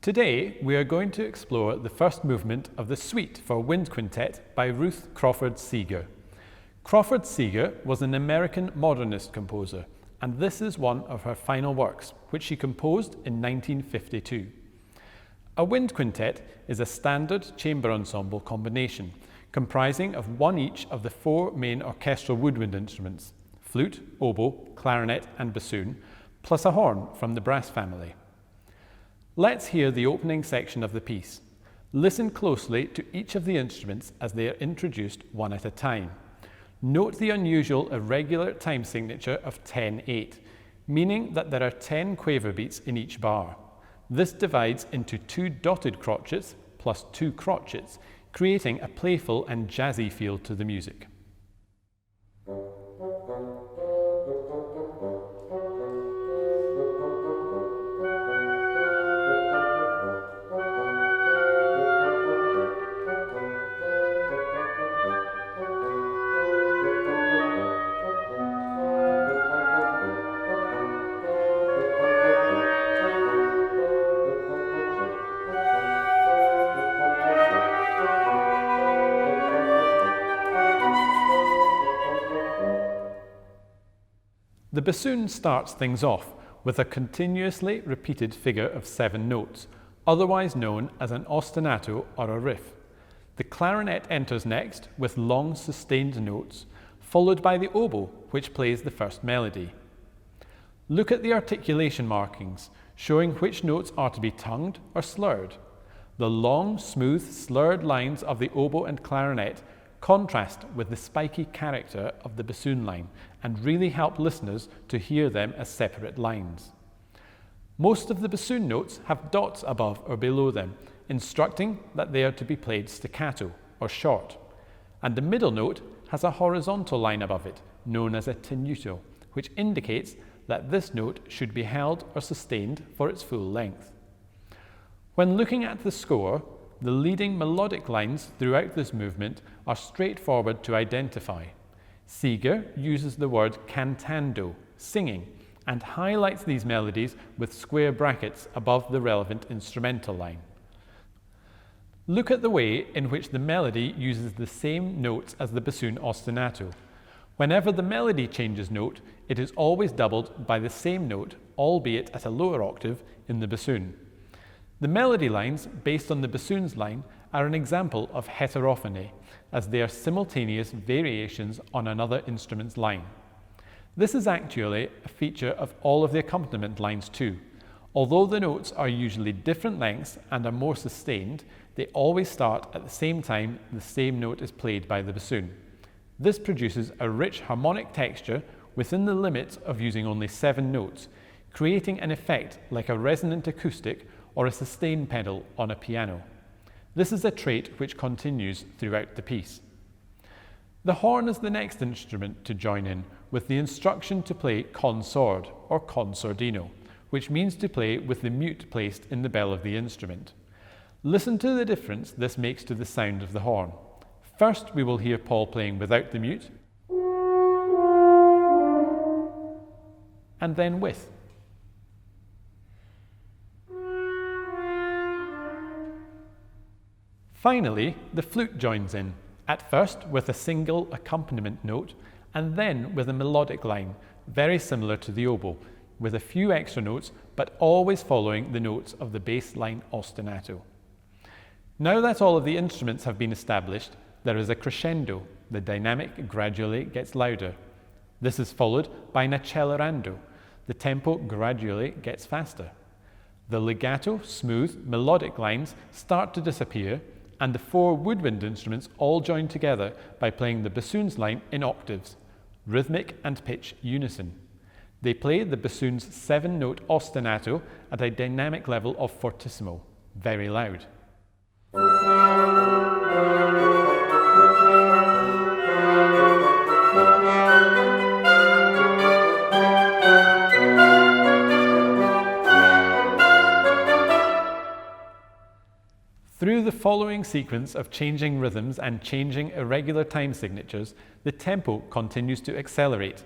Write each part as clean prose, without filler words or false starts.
Today, we are going to explore the first movement of the Suite for Wind Quintet by Ruth Crawford Seeger. Crawford Seeger was an American modernist composer, and this is one of her final works, which she composed in 1952. A wind quintet is a standard chamber ensemble combination comprising of one each of the four main orchestral woodwind instruments: flute, oboe, clarinet and bassoon, plus a horn from the brass family. Let's hear the opening section of the piece. Listen closely to each of the instruments as they are introduced one at a time. Note the unusual irregular time signature of 10-8, meaning that there are 10 quaver beats in each bar. This divides into 2 dotted crotchets plus 2 crotchets, creating a playful and jazzy feel to the music. The bassoon starts things off with a continuously repeated figure of 7 notes, otherwise known as an ostinato or a riff. The clarinet enters next with long sustained notes, followed by the oboe, which plays the first melody. Look at the articulation markings, showing which notes are to be tongued or slurred. The long, smooth, slurred lines of the oboe and clarinet contrast with the spiky character of the bassoon line and really help listeners to hear them as separate lines. Most of the bassoon notes have dots above or below them, instructing that they are to be played staccato or short, and the middle note has a horizontal line above it, known as a tenuto, which indicates that this note should be held or sustained for its full length. When looking at the score, the leading melodic lines throughout this movement are straightforward to identify. Seeger uses the word cantando, singing, and highlights these melodies with square brackets above the relevant instrumental line. Look at the way in which the melody uses the same notes as the bassoon ostinato. Whenever the melody changes note, it is always doubled by the same note, albeit at a lower octave, in the bassoon. The melody lines, based on the bassoon's line, are an example of heterophony, as they are simultaneous variations on another instrument's line. This is actually a feature of all of the accompaniment lines too. Although the notes are usually different lengths and are more sustained, they always start at the same time the same note is played by the bassoon. This produces a rich harmonic texture within the limits of using only 7 notes, creating an effect like a resonant acoustic or a sustain pedal on a piano. This is a trait which continues throughout the piece. The horn is the next instrument to join in, with the instruction to play consord or sordino, which means to play with the mute placed in the bell of the instrument. Listen to the difference this makes to the sound of the horn. First, we will hear Paul playing without the mute, and then with. Finally, the flute joins in, at first with a single accompaniment note, and then with a melodic line, very similar to the oboe, with a few extra notes, but always following the notes of the bass line ostinato. Now that all of the instruments have been established, there is a crescendo. The dynamic gradually gets louder. This is followed by an accelerando. The tempo gradually gets faster. The legato, smooth, melodic lines start to disappear, and the 4 woodwind instruments all join together by playing the bassoon's line in octaves, rhythmic and pitch unison. They play the bassoon's 7-note ostinato at a dynamic level of fortissimo, very loud. Through the following sequence of changing rhythms and changing irregular time signatures, the tempo continues to accelerate.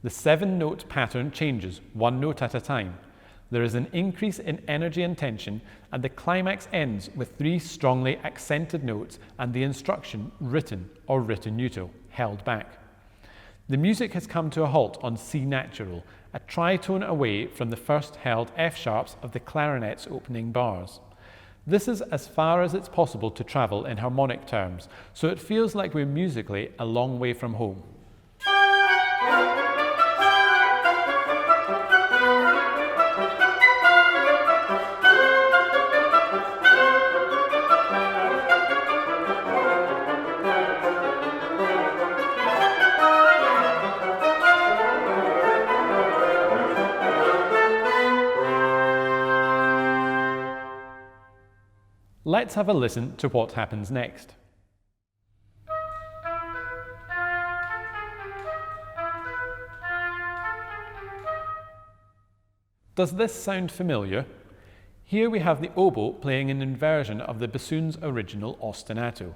The 7-note pattern changes, 1 note at a time. There is an increase in energy and tension, and the climax ends with 3 strongly accented notes and the instruction written or ritenuto held back. The music has come to a halt on C natural, a tritone away from the first held F sharps of the clarinet's opening bars. This is as far as it's possible to travel in harmonic terms, so it feels like we're musically a long way from home. Let's have a listen to what happens next. Does this sound familiar? Here we have the oboe playing an inversion of the bassoon's original ostinato.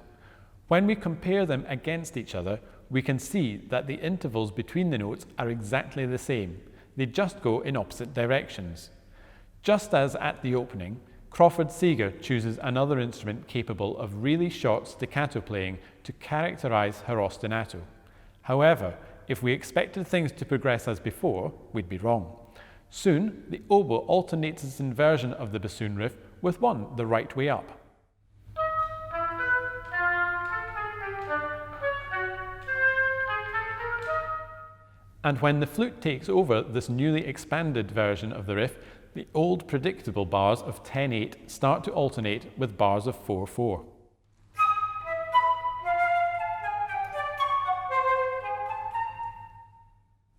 When we compare them against each other, we can see that the intervals between the notes are exactly the same. They just go in opposite directions. Just as at the opening, Crawford Seeger chooses another instrument capable of really short staccato playing to characterize her ostinato. However, if we expected things to progress as before, we'd be wrong. Soon, the oboe alternates its inversion of the bassoon riff with one the right way up. And when the flute takes over this newly expanded version of the riff, the old predictable bars of 10-8 start to alternate with bars of 4-4.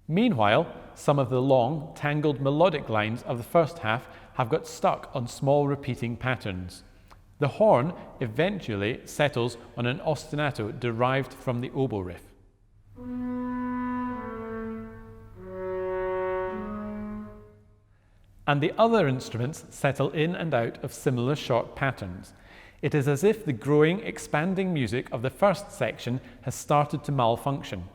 Meanwhile, some of the long, tangled melodic lines of the first half have got stuck on small repeating patterns. The horn eventually settles on an ostinato derived from the oboe riff. And the other instruments settle in and out of similar short patterns. It is as if the growing, expanding music of the first section has started to malfunction.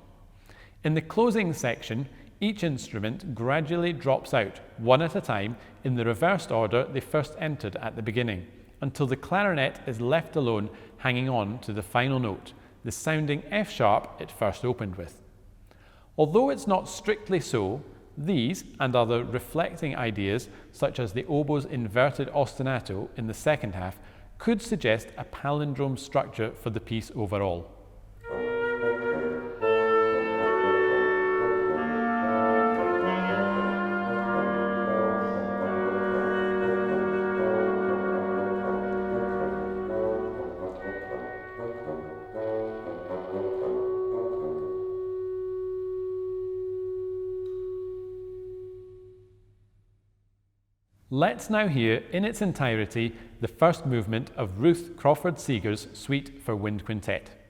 In the closing section, each instrument gradually drops out, one at a time, in the reversed order they first entered at the beginning, until the clarinet is left alone hanging on to the final note, the sounding F sharp it first opened with. Although it's not strictly so, these and other reflecting ideas, such as the oboe's inverted ostinato in the second half, could suggest a palindrome structure for the piece overall. Let's now hear in its entirety the first movement of Ruth Crawford Seeger's Suite for Wind Quintet.